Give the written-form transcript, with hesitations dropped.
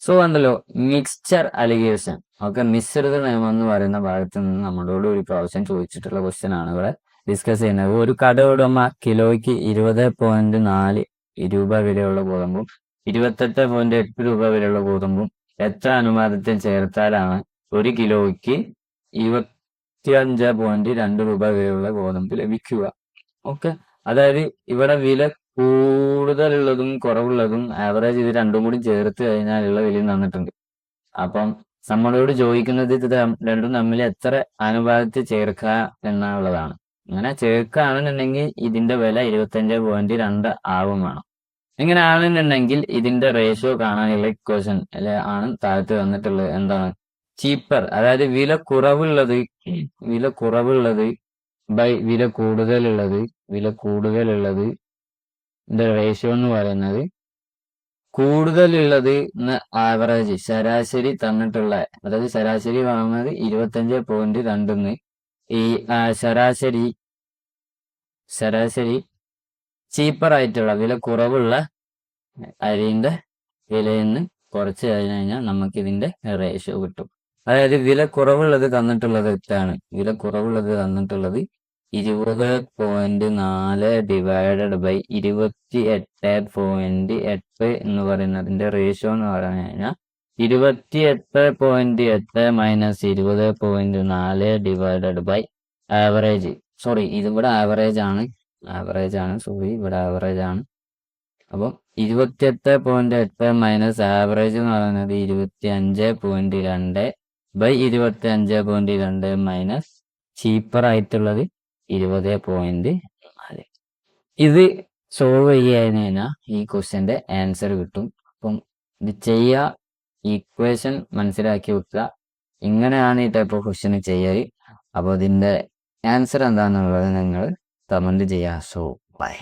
So ഉണ്ടല്ലോ mixture allegation ഒക്കെ മിശ്രിത നിയമം എന്ന് പറയുന്ന ഭാഗത്ത് നിന്ന് നമ്മളോട് ഒരു പ്രാവശ്യം ചോദിച്ചിട്ടുള്ള ക്വസ്റ്റ്യൻ ആണ് ഇവിടെ ഡിസ്കസ് ചെയ്യുന്നത്. ഒരു കട ഉടമ കിലോയ്ക്ക് 20.4 രൂപ വിലയുള്ള ഗോതമ്പും 28.8 രൂപ വിലയുള്ള ഗോതമ്പും എത്ര അനുപാതത്തിൽ ചേർത്താലാണ് ഒരു കിലോയ്ക്ക് 25.2 രൂപ വിലയുള്ള ഗോതമ്പ് ലഭിക്കുക? ഓക്കെ, അതായത് ഇവിടെ വില കൂടുതലുള്ളതും കുറവുള്ളതും ആവറേജ് ഇത് രണ്ടും കൂടി ചേർത്ത് കഴിഞ്ഞാലുള്ള വിലയും തന്നിട്ടുണ്ട്. അപ്പം നമ്മളോട് ചോദിക്കുന്നത് ഇത് രണ്ടും തമ്മിൽ എത്ര അനുപാതത്തിൽ ചേർക്കുക എന്നുള്ളതാണ്. അങ്ങനെ ചേർക്കുകയാണെന്നുണ്ടെങ്കിൽ ഇതിന്റെ വില 25.2 ആവും വേണം. ഇങ്ങനെ ആണെന്നുണ്ടെങ്കിൽ ഇതിന്റെ റേഷ്യോ കാണാനുള്ള ഇക്വേഷൻ ആണ് താഴത്ത് തന്നിട്ടുള്ളത്. എന്താണ്? ചീപ്പർ, അതായത് വില കുറവുള്ളത് ബൈ വില കൂടുതലുള്ളത് റേഷ്യോ എന്ന് പറയുന്നത് കൂടുതലുള്ളത് ആവറേജ് ശരാശരി തന്നിട്ടുള്ള, അതായത് ശരാശരി വാങ്ങുന്നത് 25.2 ഈ ശരാശരി ചീപ്പർ ആയിട്ടുള്ള വില കുറവുള്ള അരിന്റെ വിലയിൽ നിന്ന് കുറച്ച് കഴിഞ്ഞാൽ നമുക്ക് ഇതിന്റെ റേഷ്യോ കിട്ടും. അതായത് വില കുറവുള്ളത് തന്നിട്ടുള്ളത് എത്രയാണ്? വില കുറവുള്ളത് തന്നിട്ടുള്ളത് 20.4 ഡിവൈഡഡ് ബൈ 28.8 എന്ന് പറയുന്നതിന്റെ റേഷ്യോ എന്ന് പറഞ്ഞു കഴിഞ്ഞാൽ 28.8 minus 20.4 divided by average. Sorry, ഇതിവിടെ ആവറേജ് ആണ്. ഇവിടെ ആവറേജ് ആണ്. അപ്പം 28.8 മൈനസ് ആവറേജ് എന്ന് പറയുന്നത് 25.2 ബൈ 25.2 മൈനസ് ചീപ്പർ ആയിട്ടുള്ളത് 20.4. ഇത് സോൾവ് കഴിഞ്ഞാൽ ഈ ക്വസ്റ്റ്യന്റെ ആൻസർ കിട്ടും. അപ്പം ഇത് ചെയ്യുക, ഇക്വേഷൻ മനസ്സിലാക്കി വെക്കുക. ഇങ്ങനെയാണ് ഈ ടൈപ്പ് ഓഫ് ക്വസ്റ്റ്യൻ ചെയ്യാറ്. അപ്പോൾ ഇതിന്റെ ആൻസർ എന്താണെന്നുള്ളത് നിങ്ങൾ കമന്റ് ചെയ്യുക. So by.